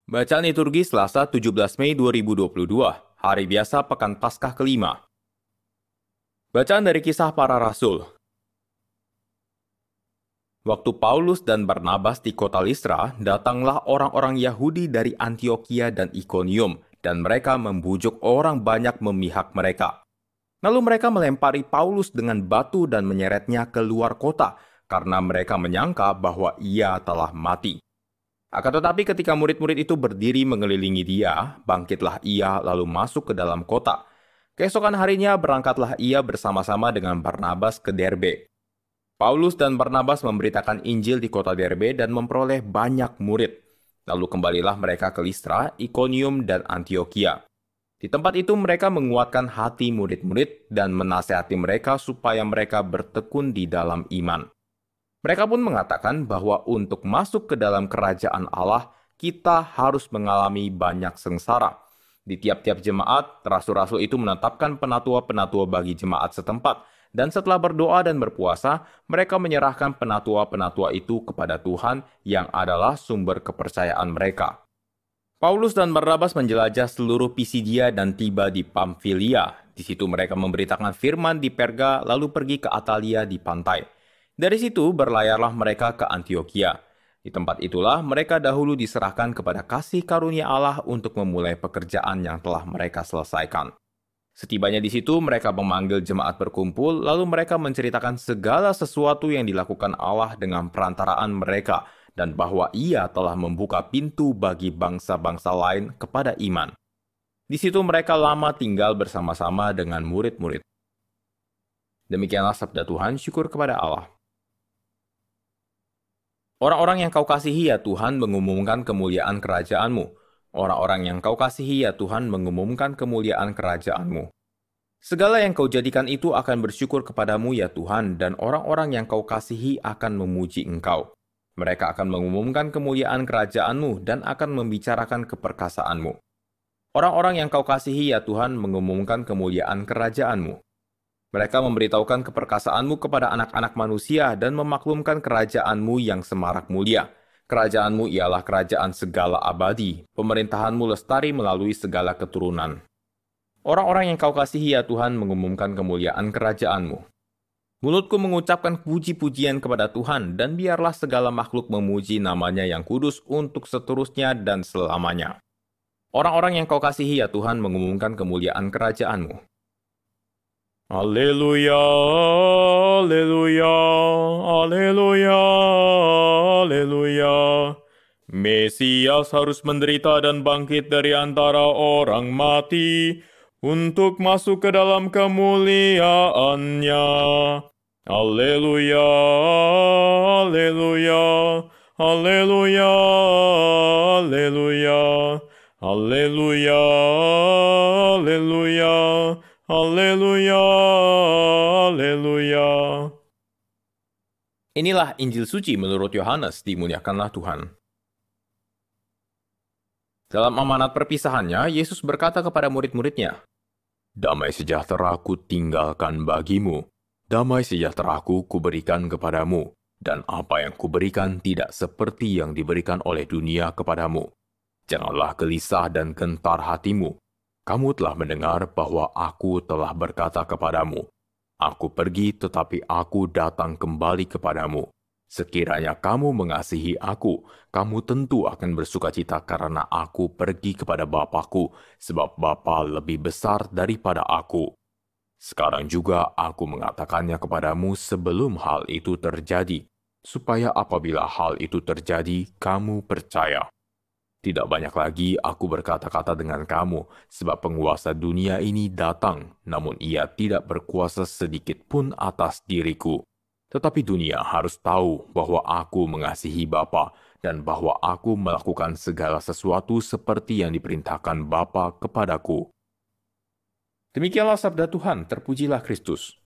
Bacaan liturgi Selasa 17 Mei 2022, hari biasa Pekan Paskah kelima. Bacaan dari Kisah Para Rasul. Waktu Paulus dan Barnabas di kota Listra, datanglah orang-orang Yahudi dari Antiokhia dan Ikonium, dan mereka membujuk orang banyak memihak mereka. Lalu mereka melempari Paulus dengan batu dan menyeretnya keluar kota, karena mereka menyangka bahwa ia telah mati. Akan tetapi ketika murid-murid itu berdiri mengelilingi dia, bangkitlah ia lalu masuk ke dalam kota. Keesokan harinya berangkatlah ia bersama-sama dengan Barnabas ke Derbe. Paulus dan Barnabas memberitakan Injil di kota Derbe dan memperoleh banyak murid. Lalu kembalilah mereka ke Listra, Ikonium, dan Antiokhia. Di tempat itu mereka menguatkan hati murid-murid dan menasehati mereka supaya mereka bertekun di dalam iman. Mereka pun mengatakan bahwa untuk masuk ke dalam kerajaan Allah, kita harus mengalami banyak sengsara. Di tiap-tiap jemaat, rasul-rasul itu menetapkan penatua-penatua bagi jemaat setempat, dan setelah berdoa dan berpuasa, mereka menyerahkan penatua-penatua itu kepada Tuhan yang adalah sumber kepercayaan mereka. Paulus dan Barnabas menjelajah seluruh Pisidia dan tiba di Pamfilia. Di situ mereka memberitakan firman di Perga, lalu pergi ke Atalia di pantai. Dari situ berlayarlah mereka ke Antiokhia. Di tempat itulah mereka dahulu diserahkan kepada kasih karunia Allah untuk memulai pekerjaan yang telah mereka selesaikan. Setibanya di situ mereka memanggil jemaat berkumpul, lalu mereka menceritakan segala sesuatu yang dilakukan Allah dengan perantaraan mereka, dan bahwa Ia telah membuka pintu bagi bangsa-bangsa lain kepada iman. Di situ mereka lama tinggal bersama-sama dengan murid-murid. Demikianlah sabda Tuhan, syukur kepada Allah. Orang-orang yang kau kasihi ya Tuhan mengumumkan kemuliaan kerajaan-Mu. Orang-orang yang kau kasihi ya Tuhan mengumumkan kemuliaan kerajaan-Mu. Segala yang kau jadikan itu akan bersyukur kepadamu ya Tuhan, dan orang-orang yang kau kasihi akan memuji Engkau. Mereka akan mengumumkan kemuliaan kerajaan-Mu dan akan membicarakan keperkasaan-Mu. Orang-orang yang kau kasihi ya Tuhan mengumumkan kemuliaan kerajaan-Mu. Mereka memberitahukan keperkasaan-Mu kepada anak-anak manusia dan memaklumkan kerajaan-Mu yang semarak mulia. Kerajaan-Mu ialah kerajaan segala abadi, pemerintahan-Mu lestari melalui segala keturunan. Orang-orang yang kau kasihi ya Tuhan mengumumkan kemuliaan kerajaan-Mu. Mulutku mengucapkan puji-pujian kepada Tuhan, dan biarlah segala makhluk memuji namanya yang kudus untuk seterusnya dan selamanya. Orang-orang yang kau kasihi ya Tuhan mengumumkan kemuliaan kerajaan-Mu. Haleluya, haleluya, haleluya, haleluya. Mesias harus menderita dan bangkit dari antara orang mati untuk masuk ke dalam kemuliaannya. Haleluya, haleluya, haleluya, haleluya, haleluya, haleluya. Haleluya, haleluya. Inilah Injil suci menurut Yohanes, dimuliakanlah Tuhan. Dalam amanat perpisahannya, Yesus berkata kepada murid-muridnya, Damai sejahtera ku tinggalkan bagimu, damai sejahtera ku kuberikan kepadamu, dan apa yang kuberikan tidak seperti yang diberikan oleh dunia kepadamu. Janganlah gelisah dan gentar hatimu. Kamu telah mendengar bahwa aku telah berkata kepadamu, aku pergi tetapi aku datang kembali kepadamu. Sekiranya kamu mengasihi aku, kamu tentu akan bersukacita karena aku pergi kepada Bapa-Ku, sebab Bapa lebih besar daripada aku. Sekarang juga aku mengatakannya kepadamu sebelum hal itu terjadi, supaya apabila hal itu terjadi, kamu percaya. Tidak banyak lagi aku berkata-kata dengan kamu, sebab penguasa dunia ini datang, namun ia tidak berkuasa sedikit pun atas diriku. Tetapi dunia harus tahu bahwa aku mengasihi Bapa, dan bahwa aku melakukan segala sesuatu seperti yang diperintahkan Bapa kepadaku. Demikianlah sabda Tuhan, terpujilah Kristus.